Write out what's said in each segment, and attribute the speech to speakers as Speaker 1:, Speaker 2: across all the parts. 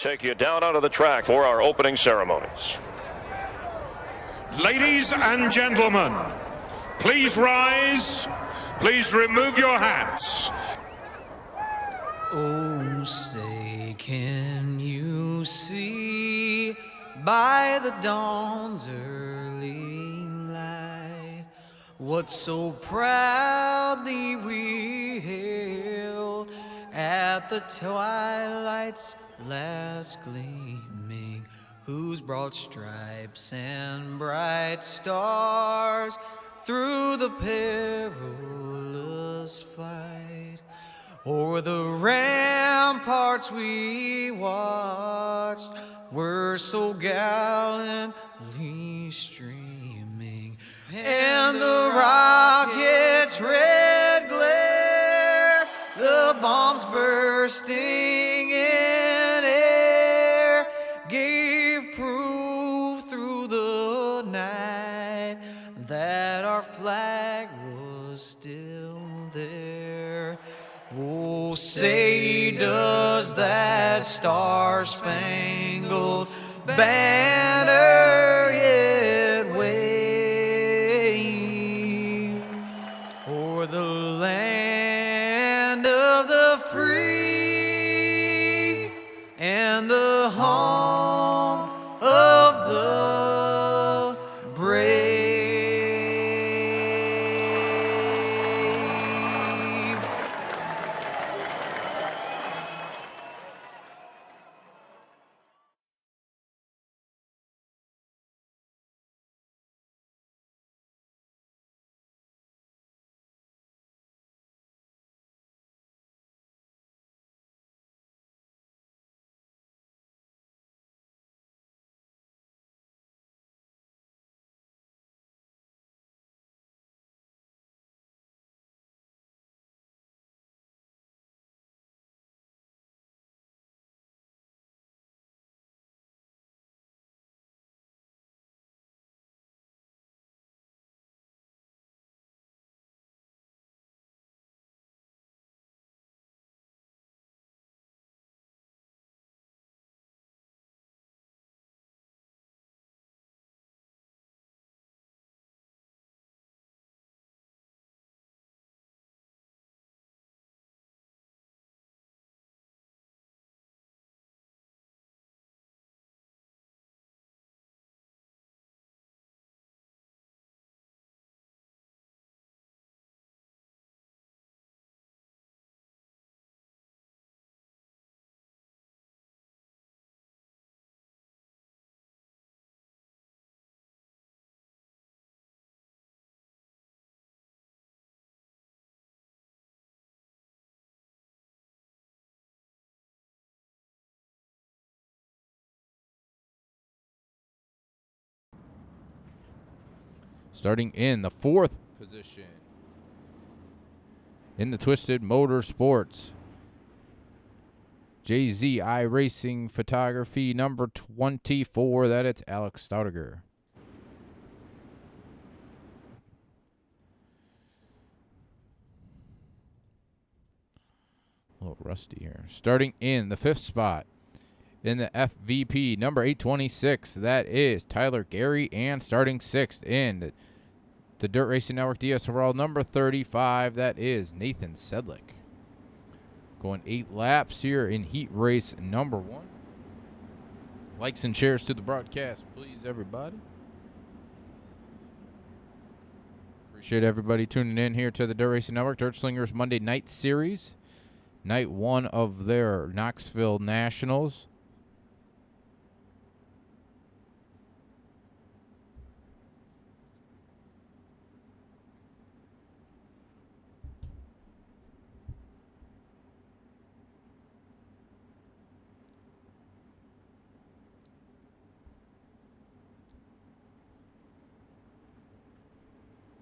Speaker 1: take you down onto the track for our opening ceremonies.
Speaker 2: Ladies and gentlemen, please rise. Please remove your hats.
Speaker 3: Oh, say, can you see by the dawn's early light what so proudly we hailed at the twilight's last gleaming, whose broad stripes and bright stars through the perilous flight o'er the ramparts we watched were so gallantly streaming, and the rocket's red glare, the bombs bursting in air, gave proof through the night that our flag was still there. Oh, say, does that star-spangled banner yet wave o'er the land of the free and the home of the brave?
Speaker 4: Starting in the 4th position in the Twisted Motorsports, JZI Racing Photography number 24, that it's Alex Staudiger. A little rusty here. Starting in the 5th spot in the FVP number 826, that is Tyler Gary, and starting 6th in the Dirt Racing Network DSRL number 35, that is Nathan Sedlick. Going 8 laps here in heat race number 1. Likes and shares to the broadcast, please, everybody. Appreciate everybody tuning in here to the Dirt Racing Network Dirt Slingers Monday Night Series. Night 1 of their Knoxville Nationals.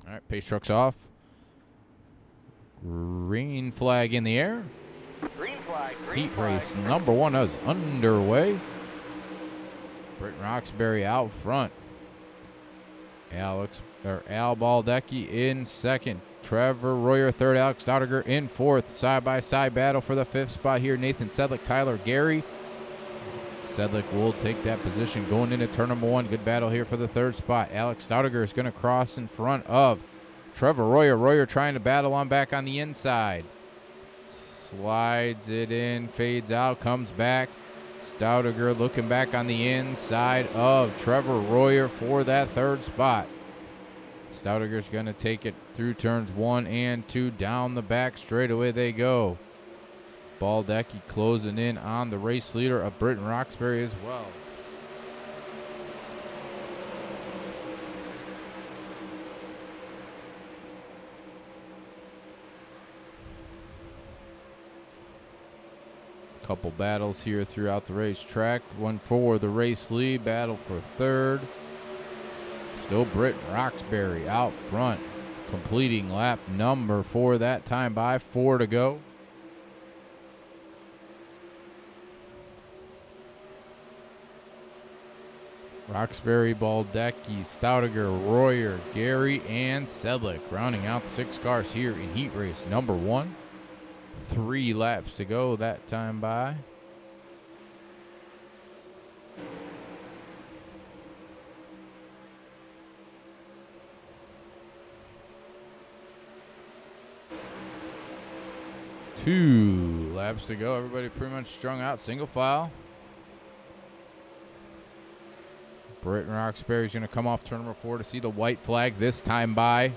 Speaker 4: All right, pace truck's off. Green flag in the air.
Speaker 5: Green flag.
Speaker 4: Heat race number 1 is underway. Britton Roxbury out front. Al Baldecki in second. Trevor Royer third. Alex Staudiger in fourth. Side-by-side battle for the 5th spot here. Nathan Sedlick, Tyler Gary. Sedlick will take that position going into turn number 1. Good battle here for the third spot. Alex Staudiger is going to cross in front of Trevor Royer. Royer trying to battle on back on the inside. Slides it in, fades out, comes back. Staudiger looking back on the inside of Trevor Royer for that third spot. Staudiger's going to take it through turns 1 and 2. Down the back straightaway they go. Baldecki closing in on the race leader of Britton Roxbury as well. Couple battles here throughout the racetrack. One for the race lead, battle for third. Still Britton Roxbury out front, completing lap number 4 that time by 4 to go. Roxbury, Baldecki, Staudiger, Royer, Gary, and Sedlick rounding out the 6 cars here in heat race number 1. 3 laps to go that time by. Two laps to go. Everybody pretty much strung out, single file. Britton Roxbury is going to come off turn number 4 to see the white flag this time by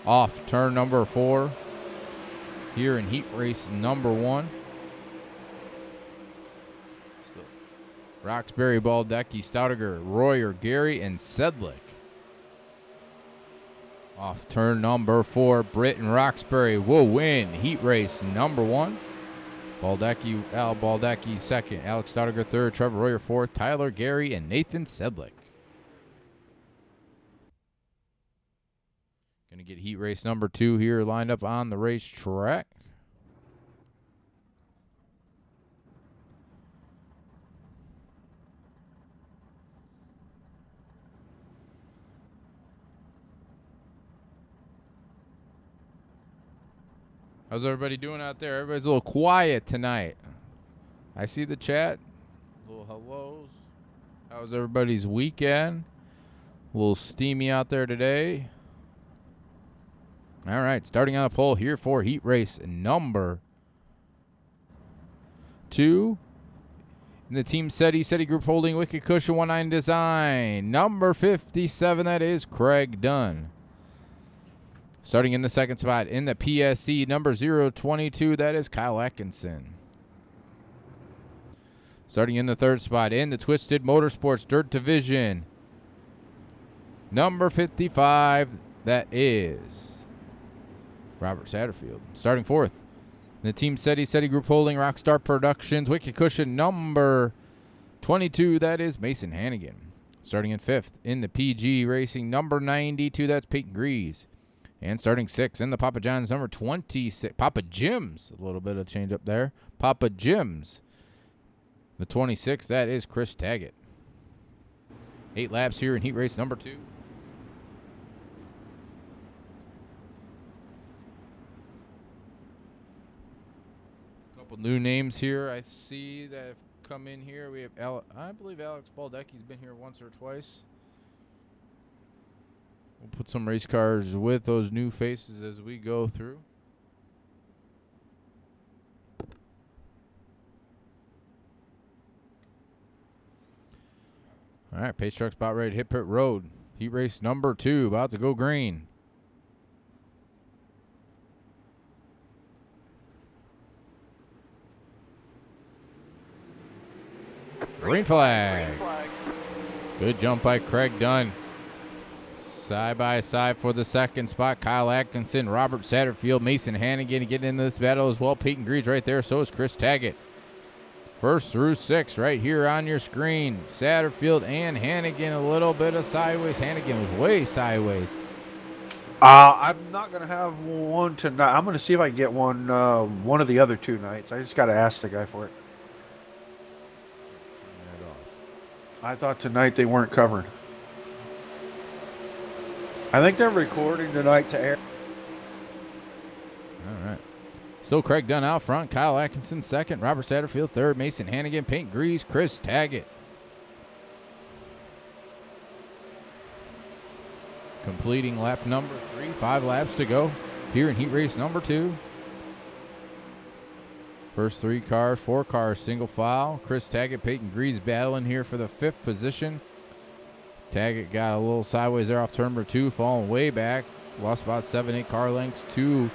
Speaker 4: off turn number 4 here in heat race number 1. Still Roxbury, Baldecki, Staudiger, Royer, Gary, and Sedlick. Off turn number 4, Britton Roxbury will win heat race number 1. Al Baldecki second, Alex Staudiger third, Trevor Royer fourth, Tyler Gary, and Nathan Sedlick. Going to get heat race number 2 here lined up on the racetrack. How's everybody doing out there? Everybody's a little quiet tonight. I see the chat. Little hellos. How's everybody's weekend? A little steamy out there today. All right, starting on the pole here for heat race number 2. In the Team SETI Group holding Wicked Cushion 19 Design. Number 57, that is Craig Dunn. Starting in the second spot in the PSC, number 022, that is Kyle Atkinson. Starting in the third spot in the Twisted Motorsports Dirt Division, number 55, that is Robert Satterfield. Starting fourth in the Team SETI Group holding Rockstar Productions, Wicked Cushion, number 22, that is Mason Hannigan. Starting in fifth in the PG Racing, number 92, that's Peyton Grease. And starting sixth in the Papa John's, number 26. Papa Jim's. A little bit of change up there. Papa Jim's. The 26th, that is Chris Taggett. 8 laps here in heat race number 2. Couple new names here I see that have come in here. We have, I believe Alex Baldecki's been here once or twice. We'll put some race cars with those new faces as we go through. All right, pace truck's about ready to hit pit road. Heat race number 2, about to go green. Green flag. Good jump by Craig Dunn. Side by side for the second spot, Kyle Atkinson, Robert Satterfield, Mason Hannigan getting into this battle as well. Peyton Grease right there, so is Chris Taggett. First through 6 right here on your screen. Satterfield and Hannigan a little bit of sideways. Hannigan was way sideways.
Speaker 5: I'm not going to have one tonight. I'm going to see if I can get one one of the other 2 nights. I just got to ask the guy for it. I thought tonight they weren't covered. I think they're recording tonight to air.
Speaker 4: All right. Still Craig Dunn out front. Kyle Atkinson second. Robert Satterfield third. Mason Hannigan, Peyton Grease, Chris Taggett. completing lap number 3. 5 laps to go here in heat race number 2. First 4 cars, single file. Chris Taggett, Peyton Greaves battling here for the 5th position. Taggett got a little sideways there off turn number 2, falling way back. Lost about 7-8 car lengths to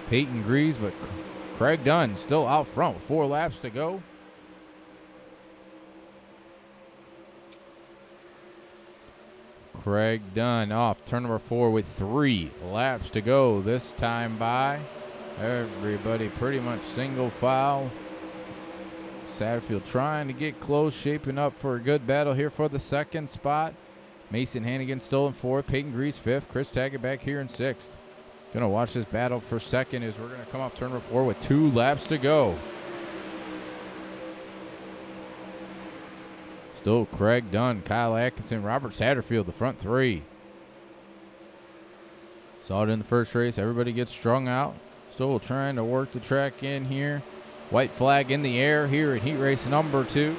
Speaker 4: Peyton Greaves, but Craig Dunn still out front with 4 laps to go. Craig Dunn off turn number 4 with 3 laps to go this time by. Everybody pretty much single file. Satterfield trying to get close, shaping up for a good battle here for the 2nd spot. Mason Hannigan still in 4th, Peyton Greaves 5th, Chris Taggett back here in 6th. Gonna watch this battle for 2nd as we're gonna come off turn number 4 with 2 laps to go. Still Craig Dunn, Kyle Atkinson, Robert Satterfield, the front 3. Saw it in the first race. Everybody gets strung out. Still trying to work the track in here. White flag in the air here at heat race number 2.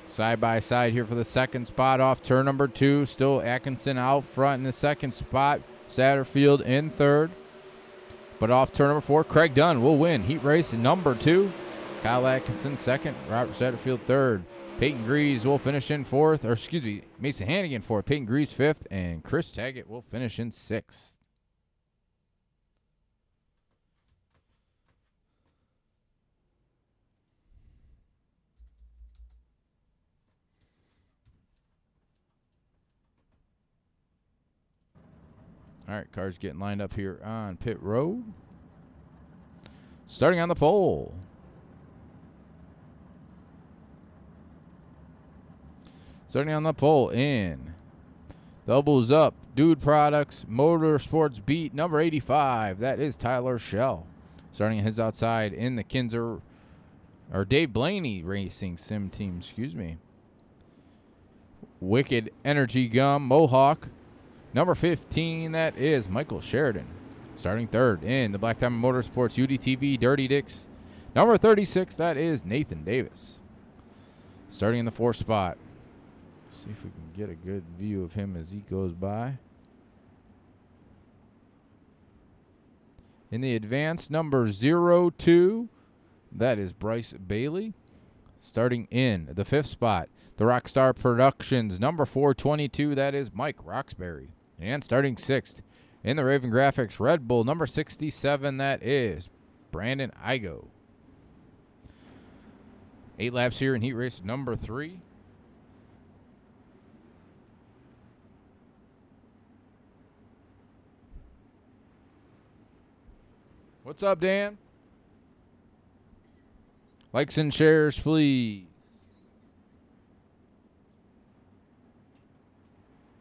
Speaker 4: Side by side here for the 2nd spot off turn number 2. Still Atkinson out front in the 2nd spot. Satterfield in 3rd. But off turn number 4, Craig Dunn will win heat race number 2. Kyle Atkinson 2nd, Robert Satterfield 3rd. Peyton Greaves will finish in 4th, or excuse me, Mason Hannigan 4th, Peyton Greaves 5th, and Chris Taggett will finish in 6th. All right, cars getting lined up here on pit road. Starting on the pole. Starting on the pole in doubles up, Dude Products, Motorsports Beat, number 85. That is Tyler Schell. Starting his outside in the Kinzer, or Dave Blaney Racing Sim Team, excuse me. Wicked Energy Gum, Mohawk. Number 15, that is Michael Sheridan. Starting 3rd in the Black Diamond Motorsports UDTV Dirty Dicks. Number 36, that is Nathan Davis. Starting in the 4th spot. See if we can get a good view of him as he goes by. In the advanced, number 02, that is Bryce Bailey. Starting in the 5th spot, the Rockstar Productions, number 422, that is Mike Roxbury. And starting 6th, in the Raven Graphics Red Bull, number 67, that is Brandon Igo. 8 laps here in heat race number 3. What's up, Dan? Likes and shares, please.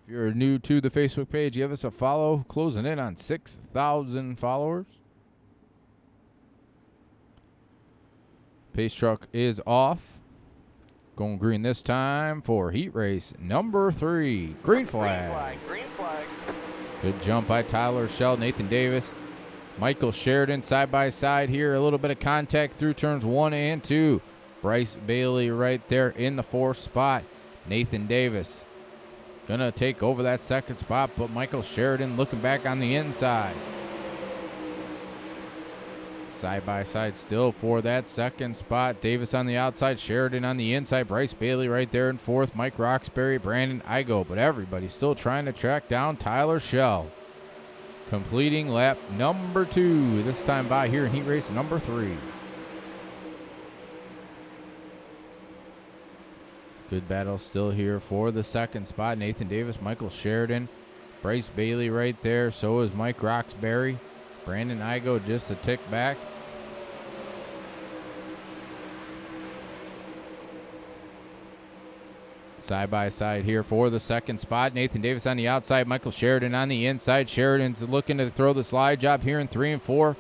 Speaker 4: If you're new to the Facebook page, give us a follow. Closing in on 6,000 followers. Pace truck is off. Going green this time for heat race number 3. Green flag.
Speaker 6: Green flag.
Speaker 4: Good jump by Tyler Schell, Nathan Davis. Michael Sheridan side by side here. A little bit of contact through turns 1 and 2. Bryce Bailey right there in the 4th spot. Nathan Davis gonna take over that 2nd spot, but Michael Sheridan looking back on the inside. Side by side still for that 2nd spot. Davis on the outside, Sheridan on the inside. Bryce Bailey right there in 4th. Mike Roxbury, Brandon Igo, but everybody still trying to track down Tyler Schell. Completing lap number 2, this time by here in heat race number 3. Good battle still here for the 2nd spot. Nathan Davis, Michael Sheridan, Bryce Bailey right there. So is Mike Roxbury. Brandon Igo just a tick back. Side by side here for the 2nd spot. Nathan Davis on the outside, Michael Sheridan on the inside. Sheridan's looking to throw the slide job here in 3 and 4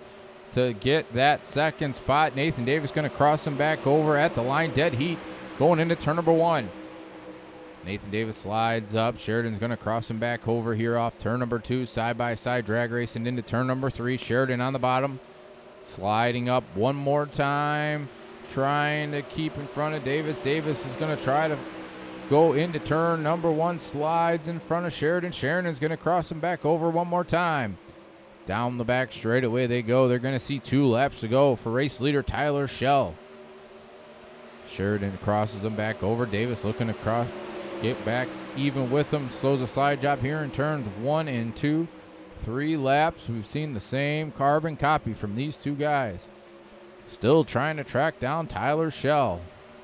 Speaker 4: to get that 2nd spot. Nathan Davis going to cross him back over at the line. Dead heat going into turn number 1. Nathan Davis slides up. Sheridan's going to cross him back over here off turn number 2. Side by side drag racing into turn number 3. Sheridan on the bottom. Sliding up one more time. Trying to keep in front of Davis. Davis is going to try to go into turn number 1, slides in front of Sheridan. Sheridan's going to cross him back over one more time. Down the back straightaway they go. They're going to see 2 laps to go for race leader Tyler Schell. Sheridan crosses him back over. Davis looking to cross, get back even with him. Slows a slide job here in turns 1 and 2. 3 laps. We've seen the same carbon copy from these 2 guys. Still trying to track down Tyler Schell.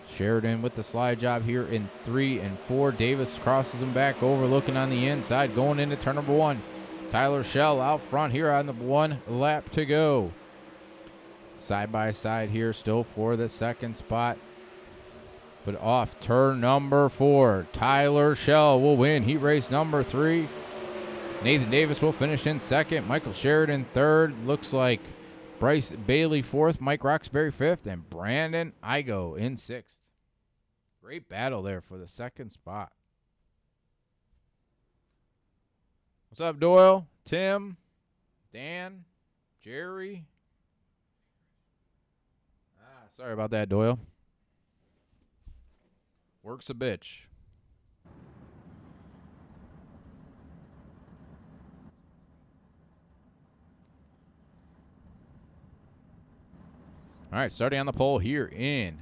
Speaker 4: Sheridan with the slide job here in 3 and 4. Davis crosses him back over, looking on the inside, going into turn number 1. Tyler Schell out front here on the 1 lap to go. Side by side here still for the 2nd spot. But off turn number 4, Tyler Schell will win heat race number 3. Nathan Davis will finish in 2nd. Michael Sheridan 3rd. Looks like Bryce Bailey 4th. Mike Roxbury 5th. And Brandon Igo in 6th. Great battle there for the 2nd spot. What's up, Doyle? Tim? Dan? Jerry? Sorry about that, Doyle. Work's a bitch. All right, starting on the pole here in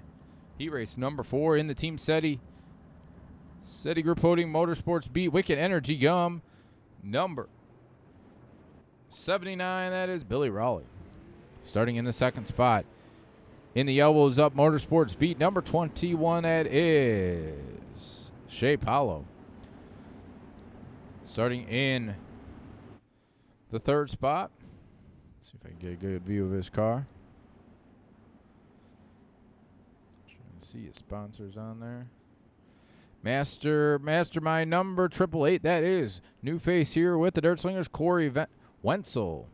Speaker 4: heat race number 4 in the Team SETI Group Podium Motorsports Beat Wicked Energy Gum number 79. That is Billy Raleigh. Starting in the 2nd spot in the Elbows Up Motorsports Beat number 21. That is Shea Paulo. Starting in the 3rd spot. Let's see if I can get a good view of his car. See his sponsors on there. Mastermind number 888. That is new face here with the Dirt Slingers, Corey Wenzel.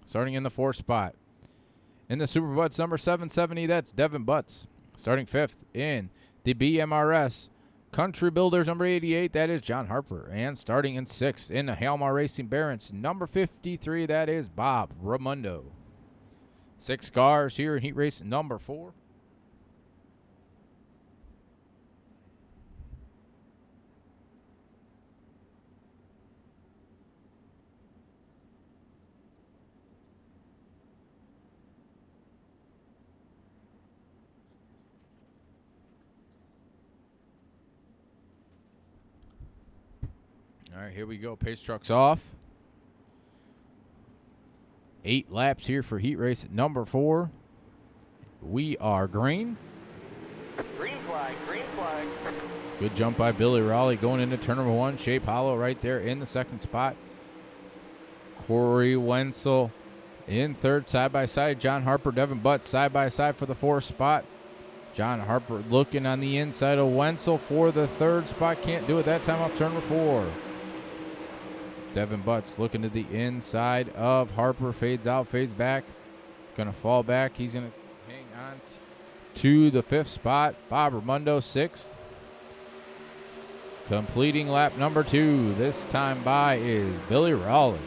Speaker 4: Starting in the 4th spot. In the Super Butts number 770, that's Devin Butts. Starting 5th in the BMRS Country Builders number 88, that is John Harper. And starting in 6th in the Halmar Racing Barons number 53, that is Bob Ramundo. 6 cars here in heat race number 4. All right, here we go. Pace trucks off. 8 laps here for heat race number 4. We are green.
Speaker 6: Green flag, green flag.
Speaker 4: Good jump by Billy Raleigh going into turn number 1. Shea Paulo right there in the 2nd spot. Corey Wenzel in 3rd, side by side. John Harper, Devin Butts side by side for the 4th spot. John Harper looking on the inside of Wenzel for the 3rd spot. Can't do it that time off turn number 4. Devin Butts looking to the inside of Harper. Fades out, fades back. Going to fall back. He's going to hang on to the 5th spot. Bob Ramundo 6th. Completing lap number 2. This time by is Billy Raleigh.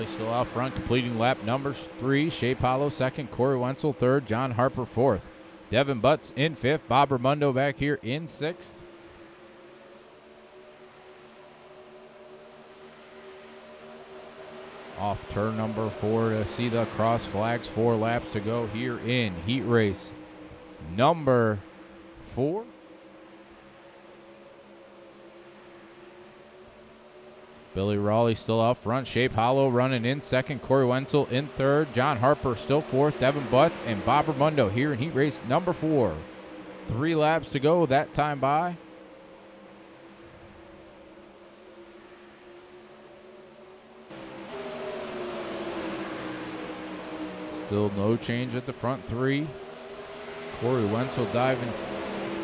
Speaker 4: Still out front, completing lap number 3. Shea Paulo 2nd, Corey Wenzel 3rd, John Harper 4th. Devin Butts in 5th, Bob Ramundo back here in 6th. Off turn number 4 to see the cross flags. 4 laps to go here in heat race number 4. Billy Raleigh still out front. Shea Paulo running in 2nd. Corey Wenzel in 3rd. John Harper still 4th. Devin Butts and Bob Ramundo here in heat race number 4. 3 laps to go that time by. Still no change at the front 3. Corey Wenzel diving,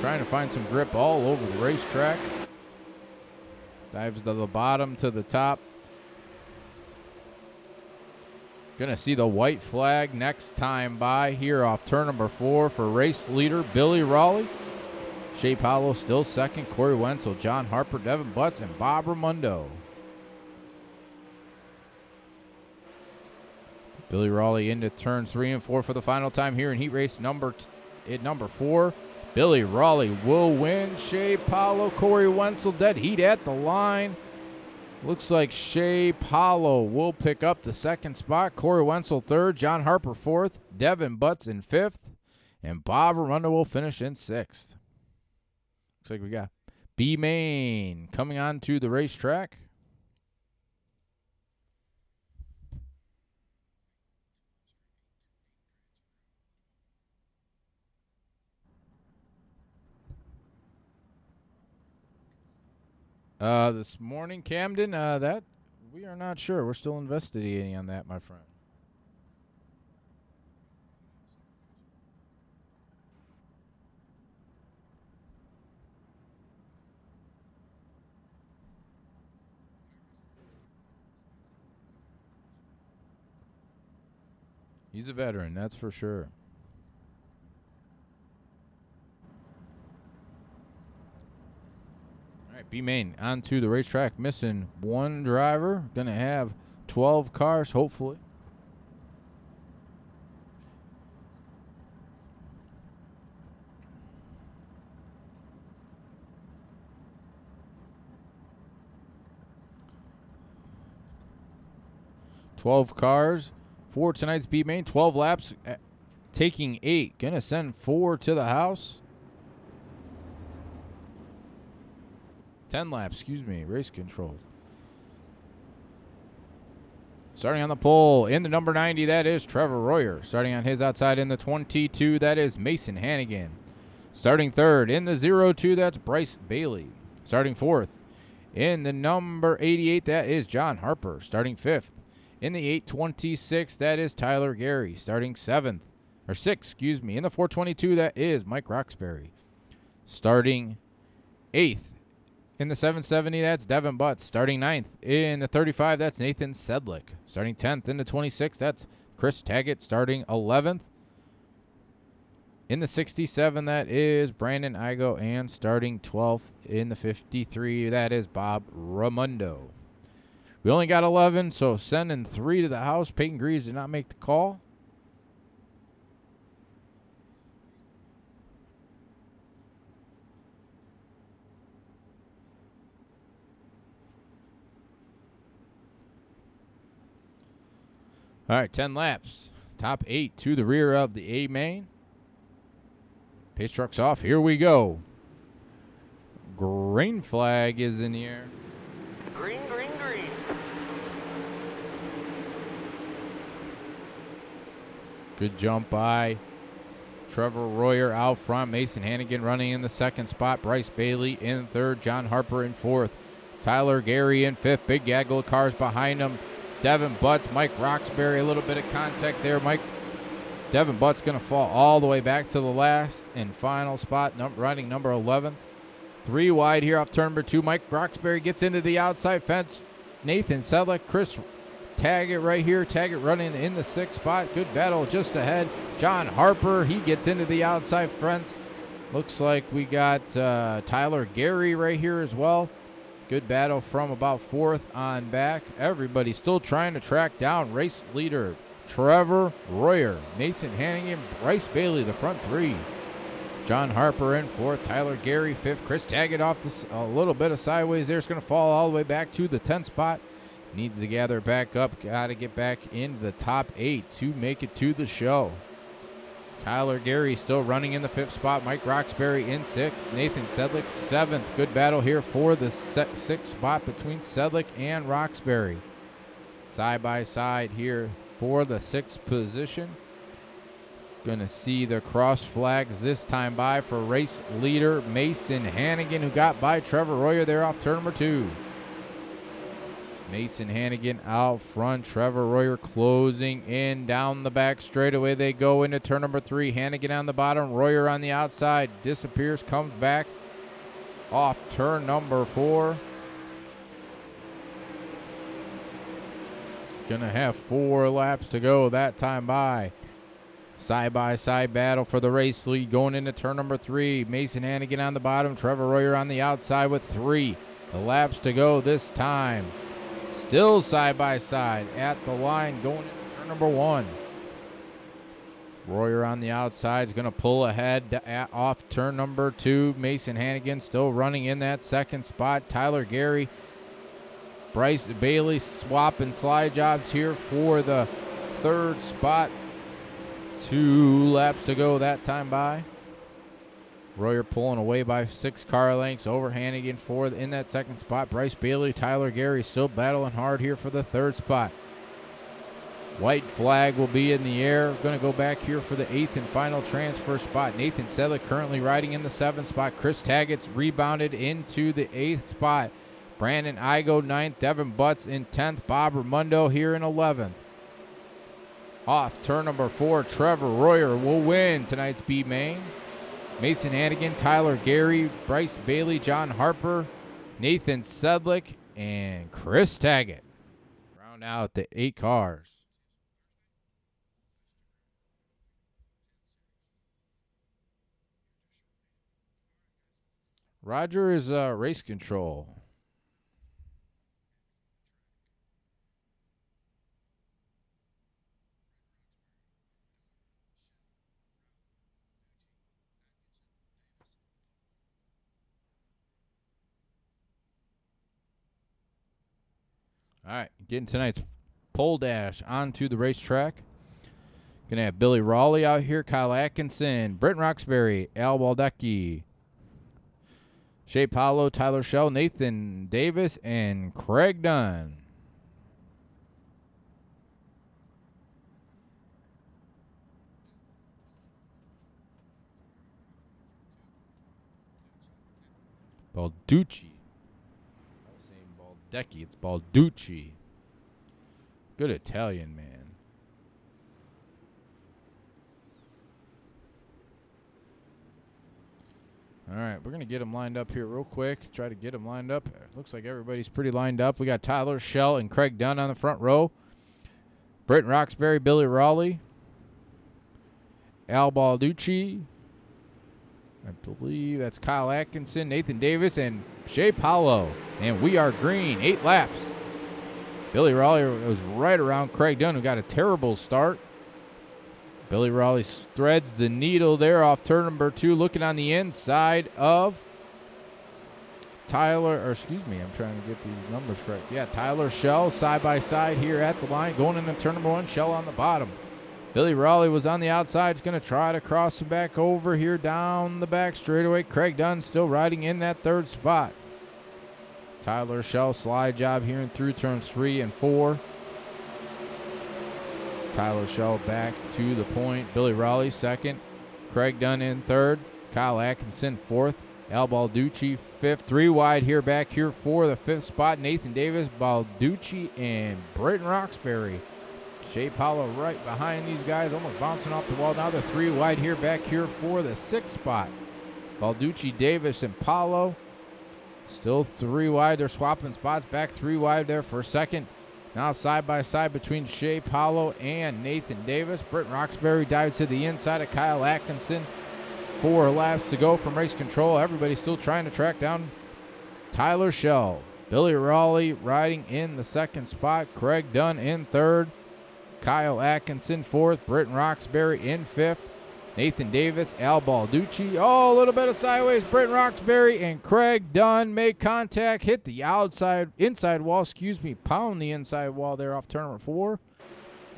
Speaker 4: trying to find some grip all over the racetrack. Dives to the bottom to the top. Gonna see the white flag next time by here off turn number 4 for race leader Billy Raleigh. Shea Paulo still second. Corey Wenzel, John Harper, Devin Butts, and Bob Raimondo. Billy Raleigh into turns 3 and 4 for the final time here in heat race number 4. Billy Raleigh will win. Shea Paulo, Corey Wenzel, dead heat at the line. Looks like Shea Paulo will pick up the second spot. Corey Wenzel third. John Harper fourth. Devin Butts in fifth. And Bob Raimondo will finish in sixth. Looks like we got B Main coming on to the racetrack. This morning, Camden, that we are not sure. We're still investigating on that, my friend. He's a veteran, that's for sure. All right, B-Main onto the racetrack, missing one driver. Going to have 12 cars, hopefully. $12 cars for tonight's B-Main. 12 laps, taking 8. Going to send 4 to the house. 10 laps, excuse me, race controls. Starting on the pole, in the number 90, that is Trevor Royer. Starting on his outside in the 22, that is Mason Hannigan. Starting third, in the 02, that's Bryce Bailey. Starting fourth, in the number 88, that is John Harper. Starting fifth, in the 826, that is Tyler Gary. Starting sixth, in the 422, that is Mike Roxbury. Starting eighth, in the 770, that's Devin Butts. Starting 9th. In the 35, that's Nathan Sedlick. Starting 10th. In the 26, that's Chris Taggett. Starting 11th. In the 67, that is Brandon Igo. And starting 12th in the 53, that is Bob Raimondo. We only got 11, so sending 3 to the house. Peyton Greaves did not make the call. All right, 10 laps. Top 8 to the rear of the A main. Pace truck's off. Here we go. Green flag is in the air.
Speaker 6: Green, green, green.
Speaker 4: Good jump by Trevor Royer out front. Mason Hannigan running in the second spot. Bryce Bailey in third. John Harper in fourth. Tyler Gary in fifth. Big gaggle of cars behind him. Devin Butts, Mike Roxbury, a little bit of contact there. Devin Butts going to fall all the way back to the last and final spot, riding number 11. 3 wide here off turn number 2. Mike Roxbury gets into the outside fence. Nathan Sedlick, Chris Taggett right here. Taggett running in the 6th spot. Good battle just ahead. John Harper, he gets into the outside fence. Looks like we got Tyler Gary right here as well. Good battle from about 4th on back. Everybody still trying to track down race leader Trevor Royer. Mason Hannigan, Bryce Bailey, the front 3. John Harper in 4th. Tyler Gary 5th. Chris Taggett off a little bit of sideways there. It's going to fall all the way back to the 10th spot. Needs to gather back up. Got to get back into the top 8 to make it to the show. Tyler Gary still running in the 5th spot. Mike Roxbury in 6th. Nathan Sedlick 7th. Good battle here for the 6th spot between Sedlick and Roxbury. Side by side here for the 6th position. Going to see the cross flags this time by for race leader Mason Hannigan, who got by Trevor Royer there off turn number 2. Mason Hannigan out front. Trevor Royer closing in down the back straightaway. They go into turn number 3. Hannigan on the bottom. Royer on the outside. Disappears. Comes back off turn number 4. Gonna have 4 laps to go that time by. Side-by-side battle for the race lead going into turn number 3. Mason Hannigan on the bottom, Trevor Royer on the outside with 3. The laps to go this time. Still side-by-side at the line going into turn number 1. Royer on the outside is going to pull ahead off turn number 2. Mason Hannigan still running in that second spot. Tyler Gary, Bryce Bailey swapping slide jobs here for the third spot. 2 laps to go that time by. Royer pulling away by 6 car lengths over Hannigan in that second spot. Bryce Bailey, Tyler Gary still battling hard here for the third spot. White flag will be in the air. Going to go back here for the 8th and final transfer spot. Nathan Sedlick currently riding in the 7th spot. Chris Taggart's rebounded into the 8th spot. Brandon Igo 9th. Devin Butts in 10th. Bob Ramundo here in 11th. Off turn number 4, Trevor Royer will win tonight's B main. Mason Hannigan, Tyler Gary, Bryce Bailey, John Harper, Nathan Sedlick, and Chris Taggart round out the 8 cars. Roger is race control. All right, getting tonight's pole dash onto the racetrack. Going to have Billy Raleigh out here, Kyle Atkinson, Brent Roxbury, Al Waldecki, Shea Paulo, Tyler Schell, Nathan Davis, and Craig Dunn. Balducci. I was saying Baldecchi. It's Balducci. Good Italian, man. All right, we're going to get them lined up here real quick. Try to get them lined up. Looks like everybody's pretty lined up. We got Tyler Schell and Craig Dunn on the front row. Britton Roxbury, Billy Raleigh, Al Balducci. I believe that's Kyle Atkinson, Nathan Davis, and Shea Paulo. And we are green, 8 laps. Billy Raleigh was right around Craig Dunn, who got a terrible start. Billy Raleigh threads the needle there off turn number 2, looking on the inside of Tyler, or excuse me, I'm trying to get these numbers correct. Yeah, Tyler Schell side by side here at the line, going into turn number 1, Schell on the bottom. Billy Raleigh was on the outside. He's going to try to cross him back over here down the back straightaway. Craig Dunn still riding in that third spot. Tyler Schell slide job here and through turns 3 and 4. Tyler Schell back to the point. Billy Raleigh second. Craig Dunn in third. Kyle Atkinson fourth. Al Balducci fifth. 3 wide here back here for the 5th spot. Nathan Davis, Balducci, and Britton Roxbury. Shea Paulo right behind these guys, almost bouncing off the wall. Now the 3 wide here back here for the 6th spot. Balducci, Davis, and Paulo. Still 3 wide. They're swapping spots. Back 3 wide there for second. Now side by side between Shea Paulo and Nathan Davis. Britton Roxbury dives to the inside of Kyle Atkinson. 4 laps to go from race control. Everybody's still trying to track down Tyler Schell. Billy Raleigh riding in the 2nd spot. Craig Dunn in 3rd. Kyle Atkinson 4th. Britton Roxbury in 5th. Nathan Davis, Al Balducci. Oh, a little bit of sideways. Britton Roxbury and Craig Dunn make contact. Hit the inside wall, pound the inside wall there off turn number 4.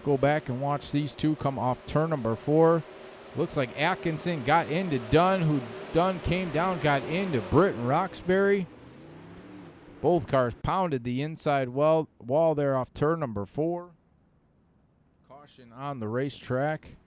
Speaker 4: Go back and watch these 2 come off turn number 4. Looks like Atkinson got into Dunn, who Dunn came down, got into Britton Roxbury. Both cars pounded the inside wall there off turn number 4. Caution on the racetrack.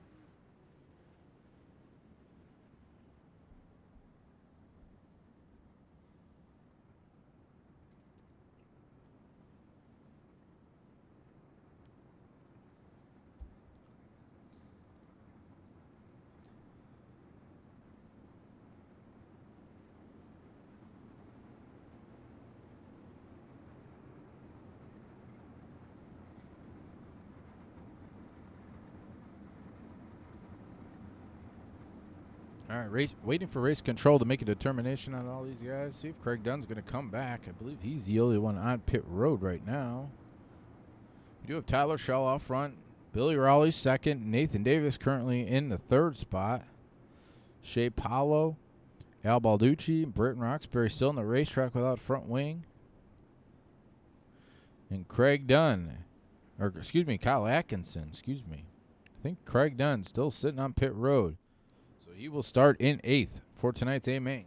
Speaker 4: All right, waiting for race control to make a determination on all these guys. See if Craig Dunn's going to come back. I believe he's the only one on pit road right now. We do have Tyler Schell off front. Billy Raleigh second. Nathan Davis currently in the third spot. Shea Paulo, Al Balducci, Britton Roxbury still in the racetrack without front wing. And Craig Dunn, or excuse me, Kyle Atkinson, excuse me. I think Craig Dunn still sitting on pit road. So he will start in 8th for tonight's A main.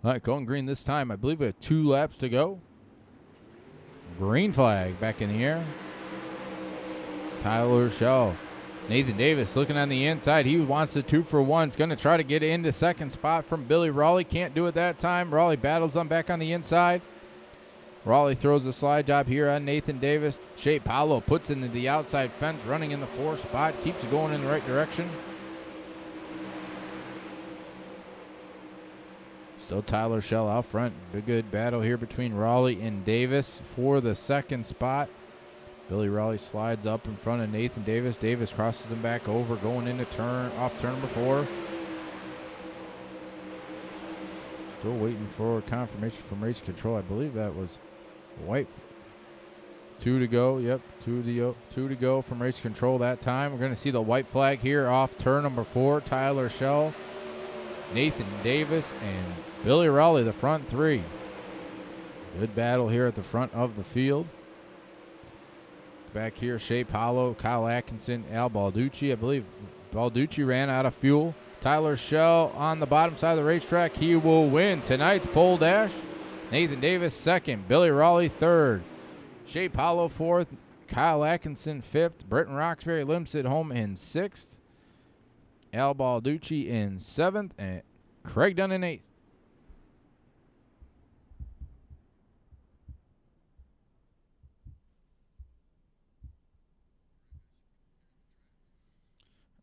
Speaker 4: All right, going green this time. I believe we have 2 laps to go. Green flag back in the air. Tyler Schell. Nathan Davis looking on the inside. He wants the 2 for 1. He's going to try to get into second spot from Billy Raleigh. Can't do it that time. Raleigh battles on back on the inside. Raleigh throws a slide job here on Nathan Davis. Shea Paulo puts into the outside fence, running in the 4th spot. Keeps it going in the right direction. Still Tyler Schell out front. Big good battle here between Raleigh and Davis for the 2nd spot. Billy Raleigh slides up in front of Nathan Davis. Davis crosses him back over, going into off turn number 4. Still waiting for confirmation from race control. I believe that was white. 2 to go. Yep, 2 to go from race control that time. We're going to see the white flag here off turn number 4. Tyler Schell, Nathan Davis, and Billy Raleigh, the front 3. Good battle here at the front of the field. Back here, Shea Paulo, Kyle Atkinson, Al Balducci. I believe Balducci ran out of fuel. Tyler Schell on the bottom side of the racetrack. He will win tonight's pole dash. Nathan Davis second. Billy Raleigh third. Shea Paulo fourth. Kyle Atkinson fifth. Britton Roxbury limps it home in 6th. Al Balducci in 7th. And Craig Dunn in 8th.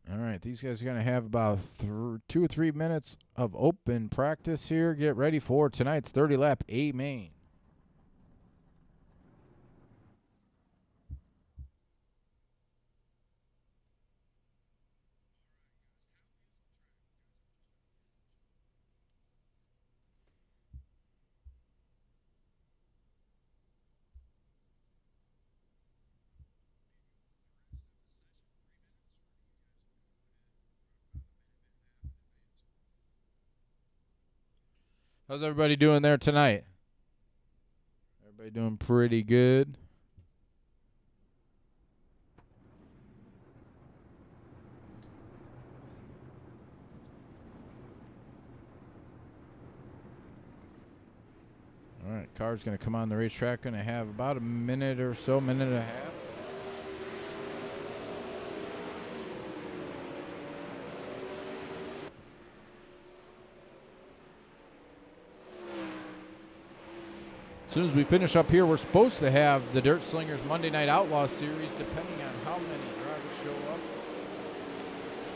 Speaker 4: All right, these guys are going to have about 2 or 3 minutes of open practice here. Get ready for tonight's 30-lap A main. How's everybody doing there tonight? Everybody doing pretty good. All right, car's going to come on the racetrack. Going to have about a minute or so, minute and a half. As soon as we finish up here, we're supposed to have the Dirt Slingers Monday Night Outlaw Series, depending on how many drivers show up.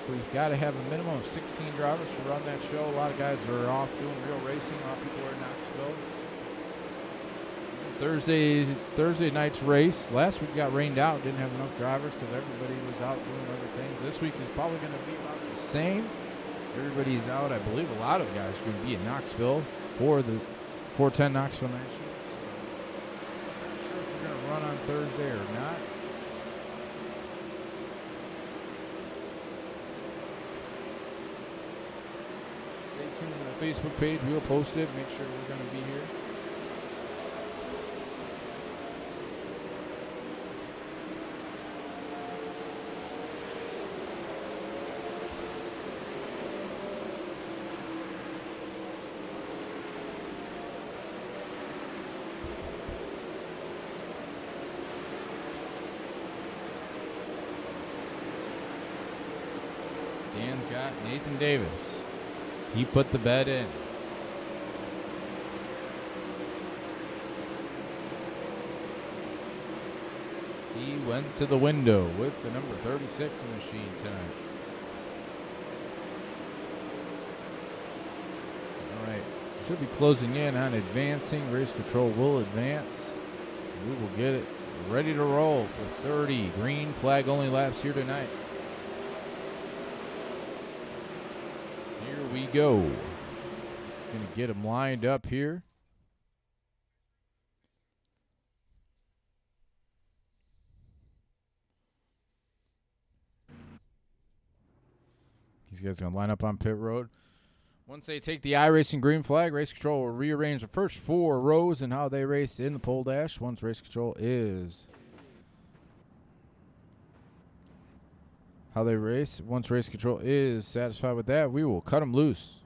Speaker 4: We've got to have a minimum of 16 drivers to run that show. A lot of guys are off doing real racing. A lot of people are in Knoxville. Thursday night's race. Last week got rained out. Didn't have enough drivers because everybody was out doing other things. This week is probably going to be about the same. Everybody's out. I believe a lot of guys are going to be in Knoxville for the 410 Knoxville National. Run on Thursday or not. Stay tuned to the Facebook page. We'll post it. Make sure we're going to be here. Dan's got Nathan Davis. He put the bet in. He went to the window with the number 36 machine tonight. All right. Should be closing in on advancing. Race control will advance. We will get it ready to roll for 30 green flag only laps here tonight. Here we go. Gonna get them lined up here. These guys gonna line up on pit road. Once they take the iRacing green flag, race control will rearrange the first 4 rows and how they race in the pole dash. Once race control is once race control is satisfied with that, we will cut them loose.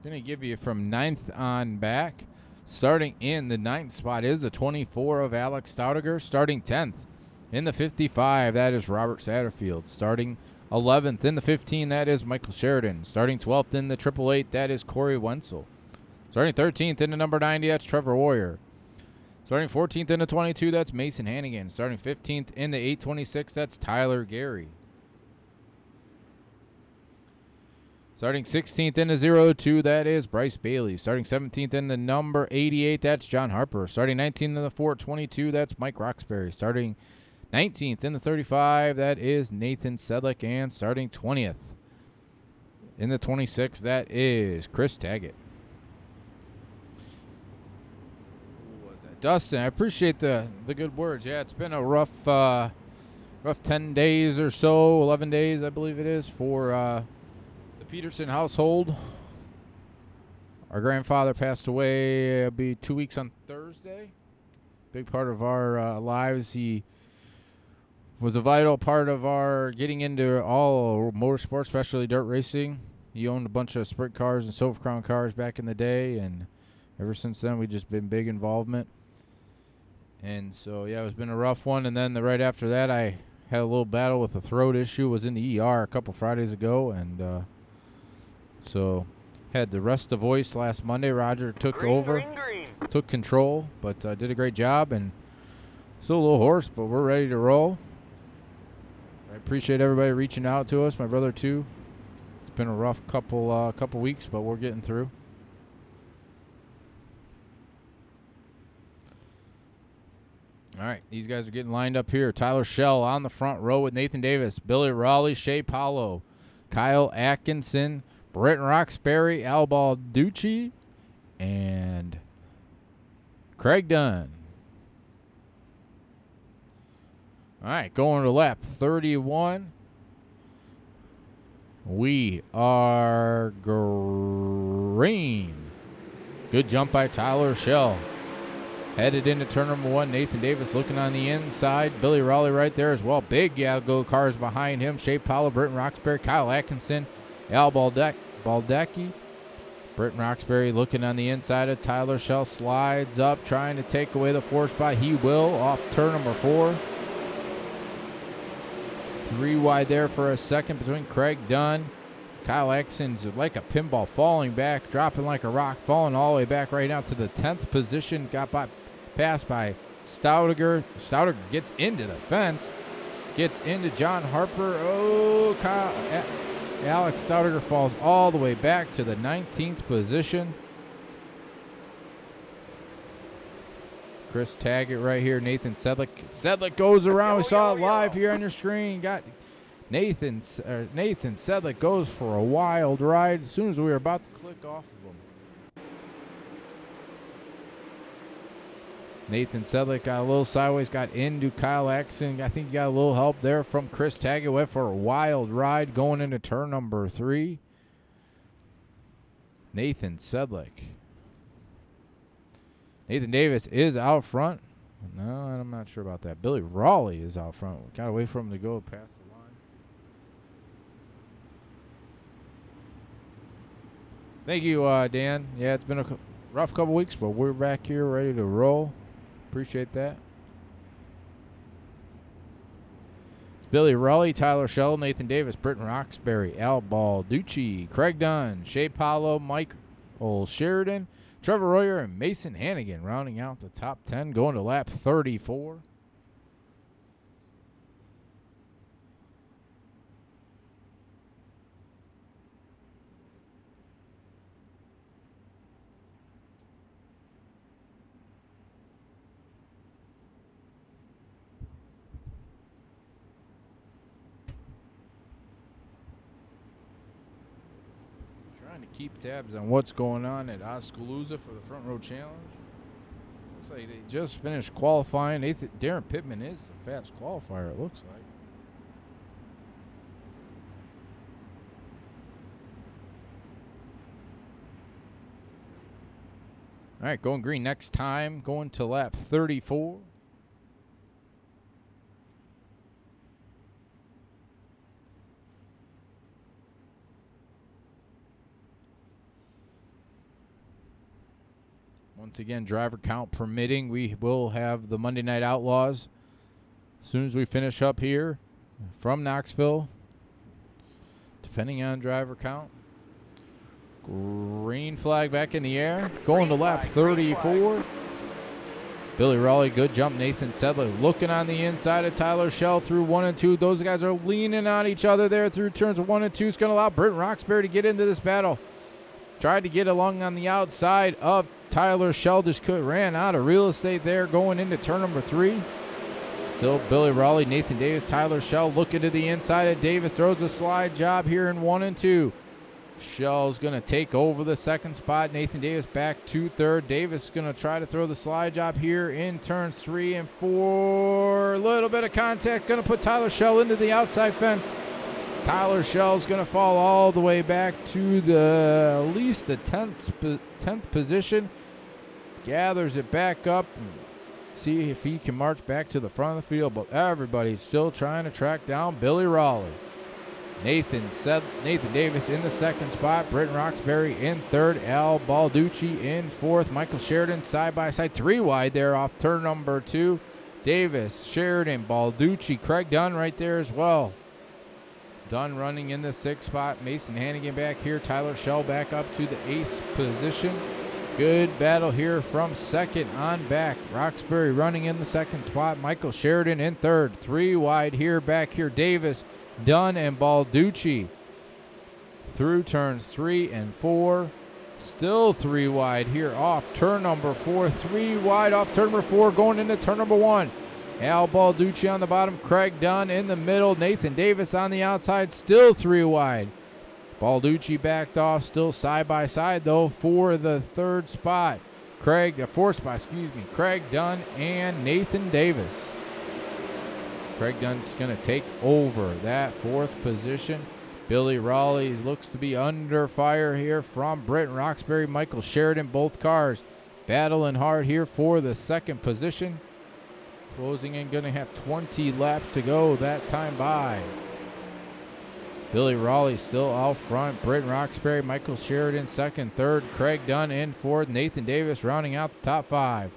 Speaker 4: Going to give you from 9th on back. Starting in the 9th spot is the 24 of Alex Staudiger. Starting 10th in the 55, that is Robert Satterfield. Starting 11th in the 15, that is Michael Sheridan. Starting 12th in the 888, that is Corey Wenzel. Starting 13th in the number 90, that's Trevor Warrior. Starting 14th in the 22, that's Mason Hannigan. Starting 15th in the 826, that's Tyler Gary. Starting 16th in the 02, that is Bryce Bailey. Starting 17th in the number 88, that's John Harper. Starting 19th in the 422, that's Mike Roxbury. Starting 19th in the 35, that is Nathan Sedlick. And starting 20th in the 26, that is Chris Taggett. Who was that? Dustin, I appreciate the good words. Yeah, it's been a rough 10 days or so, 11 days, I believe it is, for Peterson household. Our grandfather passed away. It'll be 2 weeks on Thursday. Big part of our lives. He was a vital part of our getting into all motorsports, especially dirt racing. He owned a bunch of sprint cars and Silver Crown cars back in the day, and ever since then we've just been big involvement. And so yeah, it's been a rough one. And then right after that, I had a little battle with a throat issue. Was in the ER a couple Fridays ago, and so had to rest the voice last Monday. Roger took over, took control, but did a great job, and still a little hoarse, but we're ready to roll. I appreciate everybody reaching out to us, my brother too. It's been a rough couple weeks, but we're getting through. All right, these guys are getting lined up here. Tyler Schell on the front row with Nathan Davis, Billy Raleigh, Shea Paulo, Kyle Atkinson, Brett Roxbury, Al Balducci, and Craig Dunn. All right, going to lap 31. We are green. Good jump by Tyler Schell. Headed into turn number 1, Nathan Davis looking on the inside. Billy Raleigh right there as well. Big Yago cars behind him. Shea Paulo, Britton Roxbury, Kyle Atkinson, Al Baldecki. Britton Roxbury looking on the inside of Tyler Schell. Slides up, trying to take away the 4 spot. He will off turn number 4. 3 wide there for a second between Craig Dunn. Kyle Atkinson's like a pinball, falling back, dropping like a rock, falling all the way back right now to the 10th position. Got passed by Staudiger. Staudiger gets into the fence, gets into John Harper. Oh, Alex Staudiger falls all the way back to the 19th position. Chris Taggett right here. Nathan Sedlick. Sedlick goes around. We saw it live here on your screen. Got Nathan Sedlick goes for a wild ride as soon as we were about to click off of him. Nathan Sedlick got a little sideways, got into Kyle Atkinson. I think he got a little help there from Chris Taggett. Went for a wild ride going into turn number 3. Nathan Sedlick. Nathan Davis is out front. No, I'm not sure about that. Billy Raleigh is out front. Got to wait for him to go past the line. Thank you, Dan. Yeah, it's been a rough couple weeks, but we're back here ready to roll. Appreciate that. Billy Raleigh, Tyler Shell, Nathan Davis, Britton Roxbury, Al Balducci, Craig Dunn, Shea Paulo, Michael Sheridan, Trevor Royer, and Mason Hannigan rounding out the top 10, going to lap 34. Trying to keep tabs on what's going on at Oskaloosa for the Front Row Challenge. Looks like they just finished qualifying. Darren Pittman is the fast qualifier, it looks like. All right, going green next time, going to lap 34. Once again, driver count permitting, we will have the Monday Night Outlaws as soon as we finish up here from Knoxville, depending on driver count. Green flag back in the air, going to lap 34. Billy Raleigh, good jump. Nathan Sedler looking on the inside of Tyler Shell through 1 and 2. Those guys are leaning on each other there through turns 1 and 2. It's going to allow Britton Roxbury to get into this battle. Tried to get along on the outside of Tyler Shell, just ran out of real estate there going into turn number 3. Still Billy Raleigh, Nathan Davis, Tyler Shell looking to the inside of Davis. Throws a slide job here in 1 and 2. Shell's going to take over the second spot. Nathan Davis back to third. Davis is going to try to throw the slide job here in turns 3 and 4. A little bit of contact. Going to put Tyler Shell into the outside fence. Tyler Shell's going to fall all the way back to at least the 10th position. Gathers it back up and see if he can march back to the front of the field. But everybody's still trying to track down Billy Raleigh. Nathan Davis in the second spot. Britton Roxbury in third. Al Balducci in fourth. Michael Sheridan side by side. 3 wide there off turn number 2. Davis, Sheridan, Balducci, Craig Dunn right there as well. Dunn running in the 6th spot. Mason Hannigan back here. Tyler Shell back up to the 8th position. Good battle here from 2nd on back. Roxbury running in the 2nd spot. Michael Sheridan in 3rd. 3 wide here. Back here Davis, Dunn, and Balducci. Through turns 3 and 4. Still 3 wide here off turn number 4. 3 wide off turn number 4 going into turn number 1. Al Balducci on the bottom. Craig Dunn in the middle. Nathan Davis on the outside. Still 3 wide. Balducci backed off. Still side by side though for the 3rd spot. 4th spot, Craig Dunn and Nathan Davis. Craig Dunn's going to take over that 4th position. Billy Raleigh looks to be under fire here from Britton Roxbury, Michael Sheridan, both cars battling hard here for the 2nd position. Closing in, going to have 20 laps to go that time by. Billy Raleigh still out front. Britton Roxbury, Michael Sheridan 2nd, 3rd. Craig Dunn in 4th. Nathan Davis rounding out the top 5.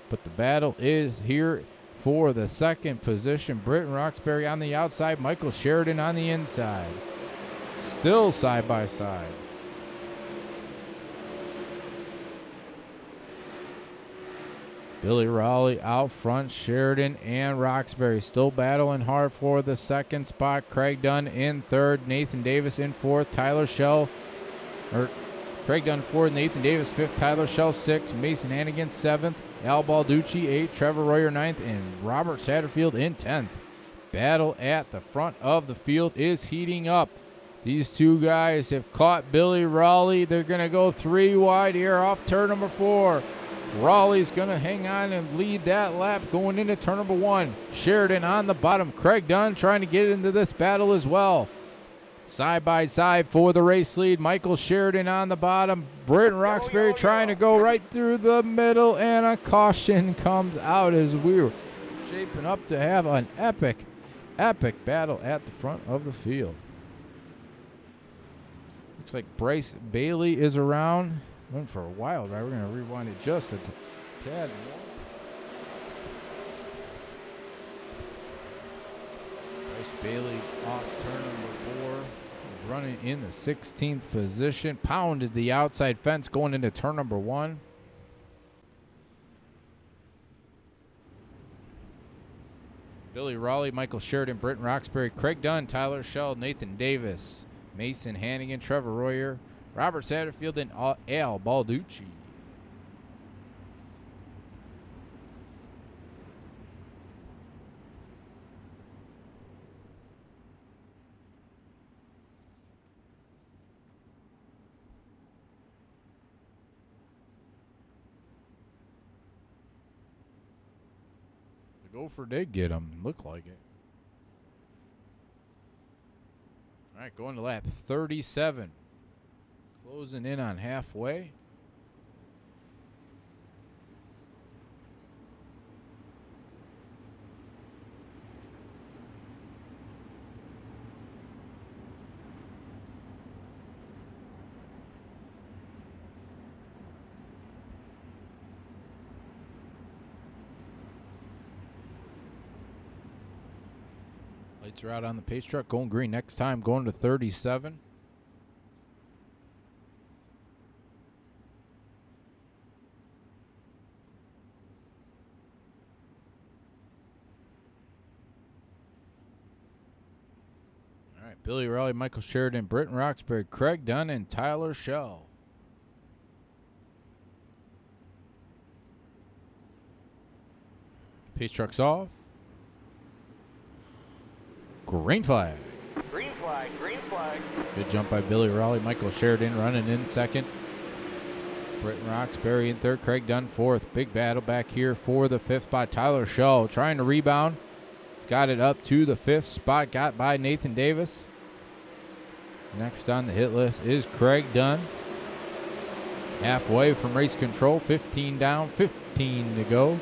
Speaker 4: But the battle is here for the 2nd position. Britton Roxbury on the outside. Michael Sheridan on the inside. Still side by side. Billy Raleigh out front, Sheridan and Roxbury still battling hard for the 2nd spot. Craig Dunn in 3rd, Nathan Davis in 4th, Craig Dunn 4th, Nathan Davis 5th, Tyler Shell 6th, Mason Hannigan 7th, Al Balducci 8th, Trevor Royer 9th, and Robert Satterfield in 10th. Battle at the front of the field is heating up. These 2 guys have caught Billy Raleigh. They're going to go 3 wide here off turn number 4. Raleigh's going to hang on and lead that lap going into turn number 1. Sheridan on the bottom. Craig Dunn trying to get into this battle as well. Side by side for the race lead. Michael Sheridan on the bottom. Britton Roxbury trying to go right through the middle, and a caution comes out as we're shaping up to have an epic battle at the front of the field. Looks like Bryce Bailey is around. Went for a wild ride. We're going to rewind it just a tad more. Bryce Bailey off turn number 4. He's running in the 16th position. Pounded the outside fence going into turn number 1. Billy Raleigh, Michael Sheridan, Britton Roxbury, Craig Dunn, Tyler Schell, Nathan Davis, Mason Hannigan, Trevor Royer, Robert Satterfield, and Al Balducci. The gopher did get him. Looked like it. All right, going to lap 37. Closing in on halfway. Lights are out on the pace truck. Going green next time. Going to 37. All right, Billy Raleigh, Michael Sheridan, Britton Roxbury, Craig Dunn, and Tyler Schell. Pace truck's off. Green flag.
Speaker 6: Green flag, green flag.
Speaker 4: Good jump by Billy Raleigh. Michael Sheridan running in second. Britton Roxbury in third. Craig Dunn fourth. Big battle back here for the 5th spot. Tyler Schell trying to rebound. He's got it up to the 5th spot. Got by Nathan Davis. Next on the hit list is Craig Dunn. Halfway from race control. 15 down, 15 to go.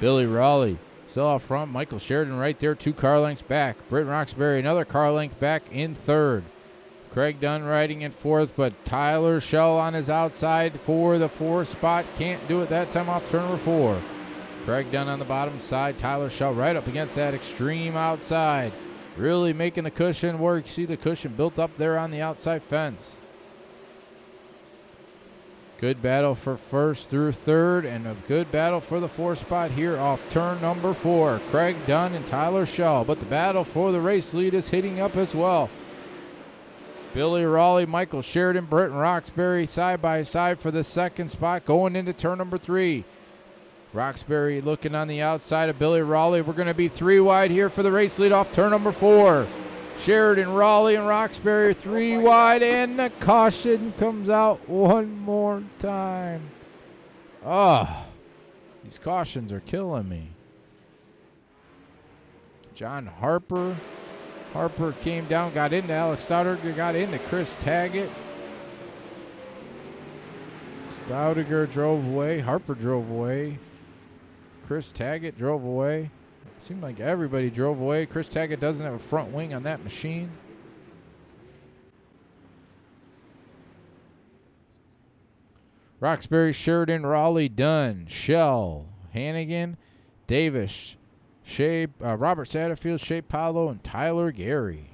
Speaker 4: Billy Raleigh still out front. Michael Sheridan right there, 2 car lengths back. Britton Roxbury another car length back in third. Craig Dunn riding in 4th, but Tyler Schell on his outside for the 4th spot. Can't do it that time off turn number 4. Craig Dunn on the bottom side. Tyler Schell right up against that extreme outside. Really making the cushion work. You see the cushion built up there on the outside fence. Good battle for 1st through 3rd, and a good battle for the 4th spot here off turn number 4. Craig Dunn and Tyler Schell, but the battle for the race lead is heating up as well. Billy Raleigh, Michael Sheridan, Britton Roxbury side by side for the 2nd spot going into turn number 3. Roxbury looking on the outside of Billy Raleigh. We're going to be 3 wide here for the race lead off turn number 4. Sheridan, Raleigh, and Roxbury 3 wide, and the caution comes out one more time. Oh, these cautions are killing me. John Harper. Harper came down, got into Alex Stoudiger, got into Chris Taggett. Stoudiger drove away. Harper drove away. Chris Taggett drove away. Seemed like everybody drove away. Chris Taggett doesn't have a front wing on that machine. Roxbury, Sheridan, Raleigh, Dunn, Schell, Hannigan, Davis, Shea, Robert Satterfield, Shea Paulo, and Tyler Gary.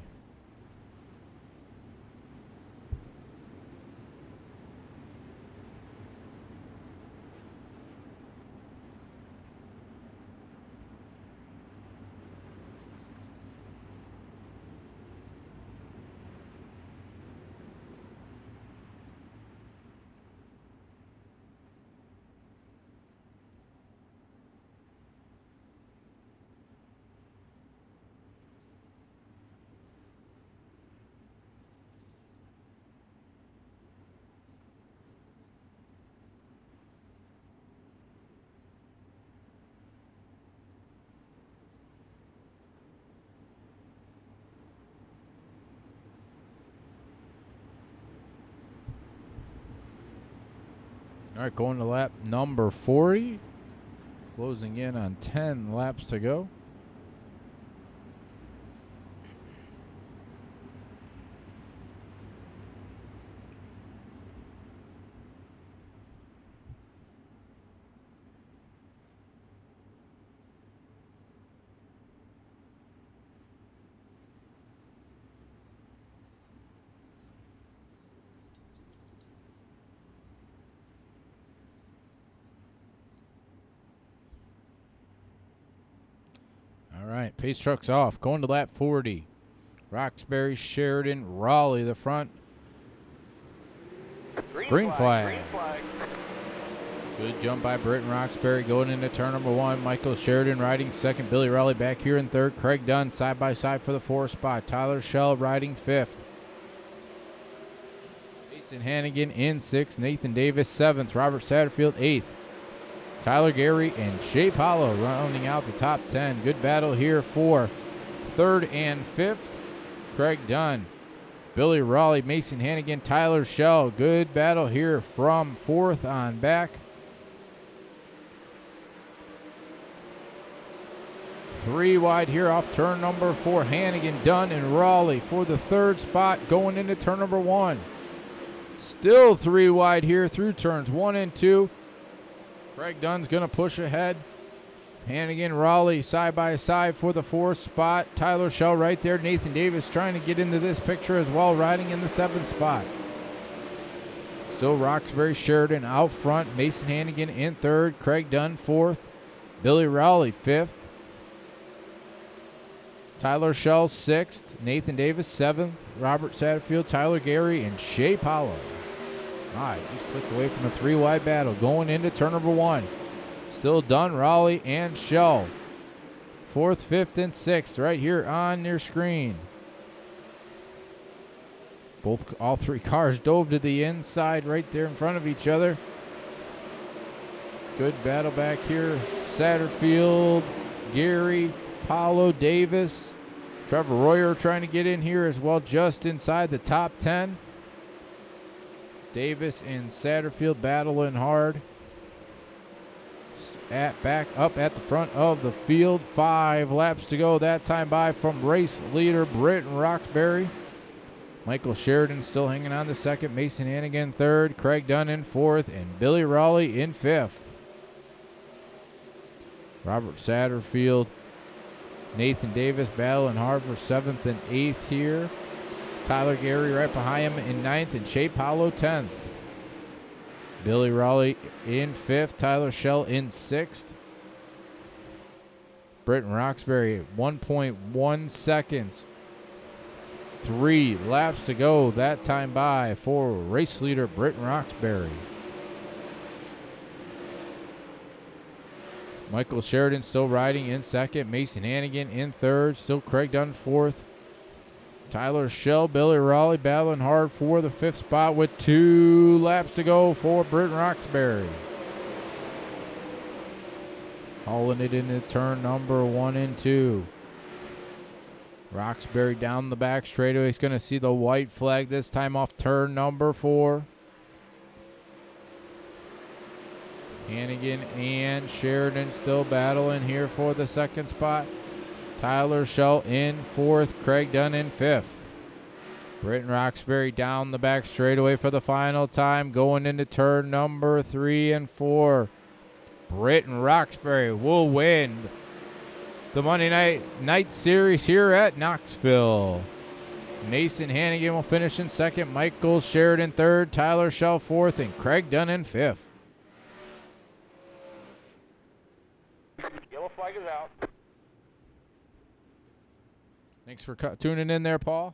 Speaker 4: All right, going to lap number 40. Closing in on 10 laps to go. All right, pace truck's off. Going to lap 40. Roxbury, Sheridan, Raleigh, the front. Green flag.
Speaker 6: Green flag.
Speaker 4: Good jump by Britton Roxbury going into turn number 1. Michael Sheridan riding second. Billy Raleigh back here in third. Craig Dunn side by side for the 4th spot. Tyler Shell riding 5th. Mason Hannigan in 6th. Nathan Davis 7th. Robert Satterfield 8th. Tyler Gary and Shea Paulo rounding out the top 10. Good battle here for 3rd and 5th. Craig Dunn, Billy Raleigh, Mason Hannigan, Tyler Shell. Good battle here from 4th on back. 3 wide here off turn number 4. Hannigan, Dunn, and Raleigh for the 3rd spot going into turn number 1. Still 3 wide here through turns 1 and 2. Craig Dunn's going to push ahead. Hannigan, Raleigh side by side for the 4th spot. Tyler Shell right there. Nathan Davis trying to get into this picture as well, riding in the 7th spot. Still Roxbury, Sheridan out front. Mason Hannigan in 3rd. Craig Dunn 4th. Billy Raleigh 5th. Tyler Shell 6th. Nathan Davis 7th. Robert Satterfield, Tyler Gary, and Shea Paulo. All right, just clicked away from a 3 wide battle going into turn number 1. Still Dunn, Raleigh, and Shell. 4th, 5th, and 6th right here on your screen. All 3 cars dove to the inside right there in front of each other. Good battle back here. Satterfield, Gary, Paulo, Davis. Trevor Royer trying to get in here as well, just inside the top 10. Davis and Satterfield battling hard. Back up at the front of the field. 5 laps to go. That time by from race leader Britton Roxbury. Michael Sheridan still hanging on to 2nd. Mason Hannigan 3rd. Craig Dunn in 4th. And Billy Raleigh in 5th. Robert Satterfield, Nathan Davis battling hard for 7th and 8th here. Tyler Gary right behind him in 9th, and Shea Paulo 10th. Billy Raleigh in 5th. Tyler Shell in 6th. Britton Roxbury 1.1 seconds. 3 laps to go. That time by for race leader Britton Roxbury. Michael Sheridan still riding in 2nd. Mason Hannigan in 3rd. Still Craig Dunn 4th. Tyler Shell, Billy Raleigh battling hard for the 5th spot with 2 laps to go for Britton Roxbury. Hauling it into turn number 1 and 2. Roxbury down the back straightaway. He's going to see the white flag this time off turn number 4. Hannigan and Sheridan still battling here for the 2nd spot. Tyler Shell in 4th, Craig Dunn in 5th. Britton Roxbury down the back straightaway for the final time, going into turn number 3 and 4. Britton Roxbury will win the Monday night series here at Knoxville. Mason Hannigan will finish in 2nd, Michael Sheridan 3rd, Tyler Shell 4th, and Craig Dunn in 5th.
Speaker 6: Yellow flag is out.
Speaker 4: Thanks for tuning in there, Paul.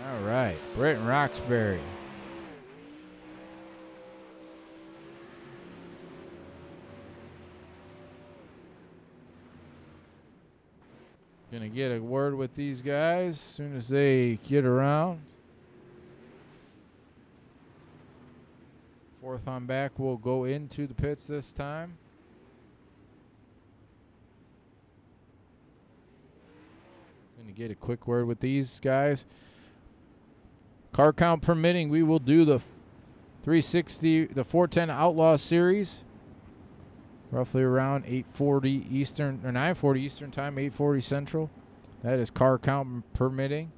Speaker 4: All right, Britton Roxbury. Gonna get a word with these guys as soon as they get around. 4th on back will go into the pits this time. Gonna get a quick word with these guys. Car count permitting, we will do the 360, the 410 Outlaw Series. Roughly around 8:40 Eastern, or 9:40 Eastern time, 8:40 Central. That is car count permitting.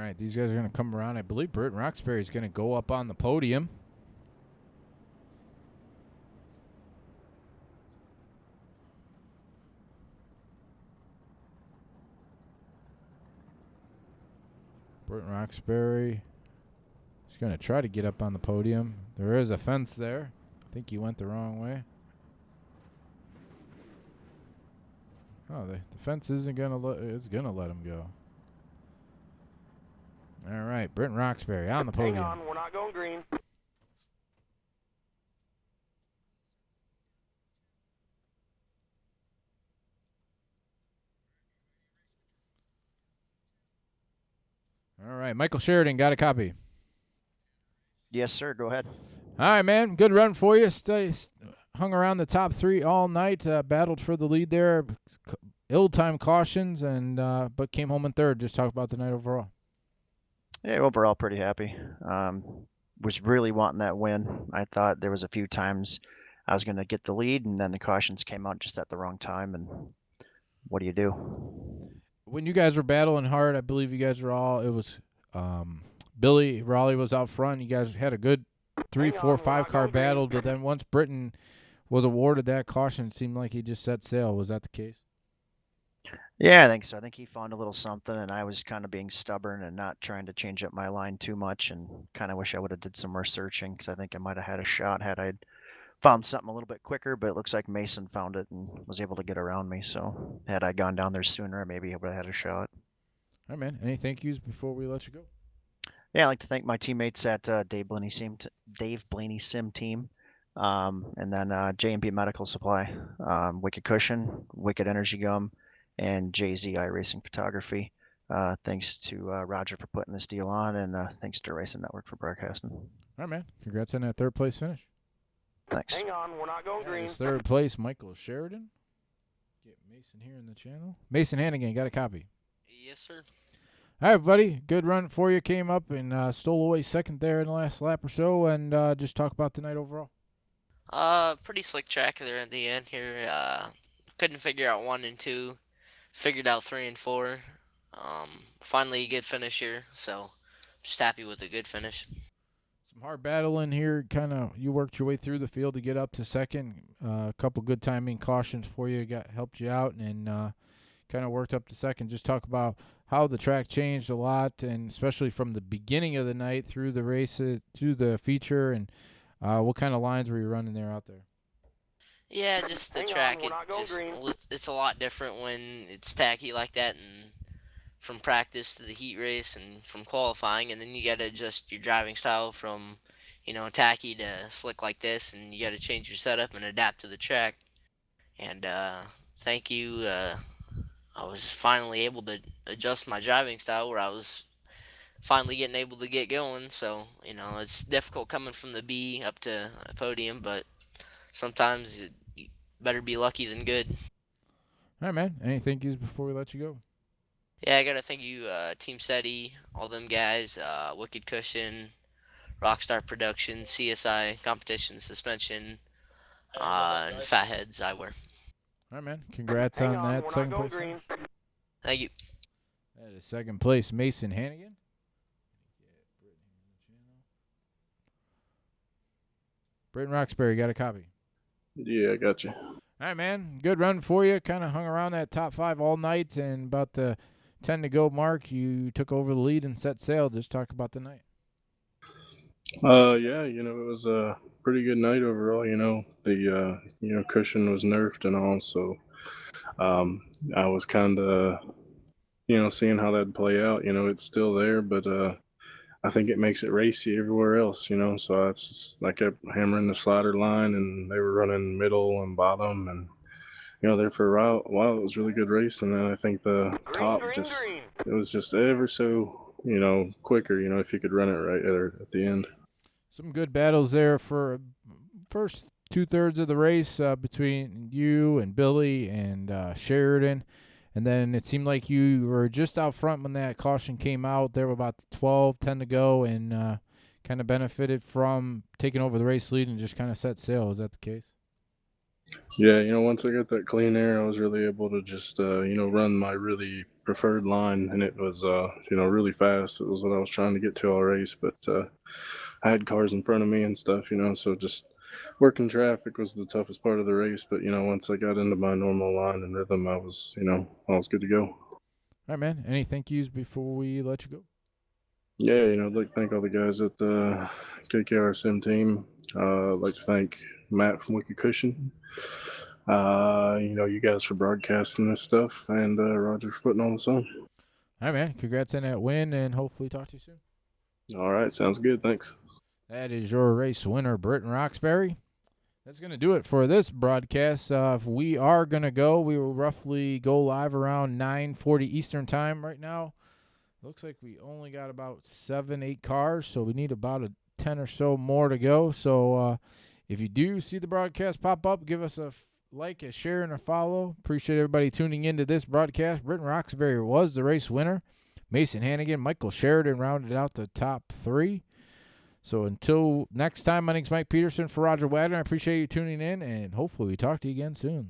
Speaker 4: right, these guys are going to come around. I believe Britton Roxbury is going to go up on the podium. Britton Roxbury is going to try to get up on the podium. There is a fence there. I think he went the wrong way. Oh, the fence isn't going to it's going to let him go. All right, Britton Roxbury on the podium.
Speaker 6: Hang on, we're not going green.
Speaker 4: All right, Michael Sheridan got a copy.
Speaker 7: Yes, sir. Go ahead.
Speaker 4: All right, man. Good run for you. Hung around the top 3 all night. Battled for the lead there. Ill-timed cautions, and but came home in 3rd. Just talk about the night overall.
Speaker 7: Yeah, overall pretty happy. Was really wanting that win. I thought there was a few times I was going to get the lead, and then the cautions came out just at the wrong time. And what do you do?
Speaker 4: When you guys were battling hard, I believe you guys were all. It was Billy Raleigh was out front. You guys had a good 3, 4, 5 car battle, but then once Britton was awarded that caution, it seemed like he just set sail. Was that the case?
Speaker 7: Yeah, I think so. I think he found a little something, and I was kind of being stubborn and not trying to change up my line too much, and kind of wish I would have did some more searching, because I think I might have had a shot had I found something a little bit quicker, but it looks like Mason found it and was able to get around me. So had I gone down there sooner, maybe I would have had a shot.
Speaker 4: All right, man. Any thank yous before we let you go?
Speaker 7: Yeah, I'd like to thank my teammates at Dave Blaney Sim team, and then J&B Medical Supply, Wicked Cushion, Wicked Energy Gum, and JZ iRacing Photography. Thanks to Roger for putting this deal on, and thanks to Racing Network for broadcasting.
Speaker 4: All right, man. Congrats on that 3rd place finish.
Speaker 7: Thanks.
Speaker 6: Hang on, we're not going green.
Speaker 4: 3rd place, Michael Sheridan. Get Mason here in the channel. Mason Hannigan got a copy.
Speaker 8: Yes, sir.
Speaker 4: All right, buddy. Good run for you. Came up and stole away 2nd there in the last lap or so, and just talk about the night overall.
Speaker 8: Pretty slick track there at the end here. Couldn't figure out 1 and 2. Figured out 3 and 4. Finally a good finish here, so just happy with a good finish.
Speaker 4: Some hard battle in here. Kind of, you worked your way through the field to get up to 2nd. A couple good timing cautions for you helped you out, and kind of worked up to 2nd. Just talk about how the track changed a lot, and especially from the beginning of the night through the race, through the feature, and what kind of lines were you running there out there?
Speaker 8: Yeah, just the track. It's a lot different when it's tacky like that, and from practice to the heat race and from qualifying, and then you got to adjust your driving style from, tacky to slick like this, and you got to change your setup and adapt to the track. And thank you. I was finally able to adjust my driving style where I was finally getting able to get going. So, it's difficult coming from the B up to a podium, but sometimes you better be lucky than good.
Speaker 4: All right, man. Any thank yous before we let you go?
Speaker 8: Yeah, I got to thank you, Team SETI, all them guys, Wicked Cushion, Rockstar Productions, CSI, Competition Suspension, and Fatheads Eyewear.
Speaker 4: All right, man. Congrats on that 2nd place.
Speaker 6: Green.
Speaker 8: Thank you.
Speaker 4: That is 2nd place, Mason Hannigan. Britton Roxbury got a copy.
Speaker 9: Yeah, I got you.
Speaker 4: All right, man. Good run for you. Kind of hung around that top 5 all night, and about the 10 to go mark, you took over the lead and set sail. Just talk about the night.
Speaker 9: Yeah, it was a pretty good night overall. The cushion was nerfed and all, so I was kind of seeing how that'd play out. It's still there, but I think it makes it racy everywhere else. So I kept hammering the slider line, and they were running middle and bottom, and there for a while it was really good race, and then I think the top it was just ever so quicker. If you could run it right at the end.
Speaker 4: Some good battles there for first 2/3 of the race between you and Billy and Sheridan. And then it seemed like you were just out front when that caution came out. There were about 12, 10 to go, and kind of benefited from taking over the race lead and just kind of set sail. Is that the case?
Speaker 9: Yeah, once I got that clean air, I was really able to just, run my really preferred line, and it was, really fast. It was what I was trying to get to all race, but I had cars in front of me and stuff, so just working traffic was the toughest part of the race. But once I got into my normal line and rhythm, I was good to go.
Speaker 4: All right, man. Any thank yous before we let you go?
Speaker 9: Yeah, I'd like to thank all the guys at the KKR Sim team. I'd like to thank Matt from Wicked Cushion. You guys for broadcasting this stuff, and Roger for putting all this on.
Speaker 4: All right, man. Congrats on that win, and hopefully talk to you soon.
Speaker 9: All right, sounds good. Thanks.
Speaker 4: That is your race winner, Britton Roxbury. That's going to do it for this broadcast. If we are going to go, we will roughly go live around 9:40 Eastern time right now. Looks like we only got about 7-8 cars, so we need about 10 or so more to go. So if you do see the broadcast pop up, give us a like, a share, and a follow. Appreciate everybody tuning into this broadcast. Britton Roxbury was the race winner. Mason Hannigan, Michael Sheridan rounded out the top 3. So until next time, my name's Mike Peterson for Roger Wagner. I appreciate you tuning in, and hopefully we talk to you again soon.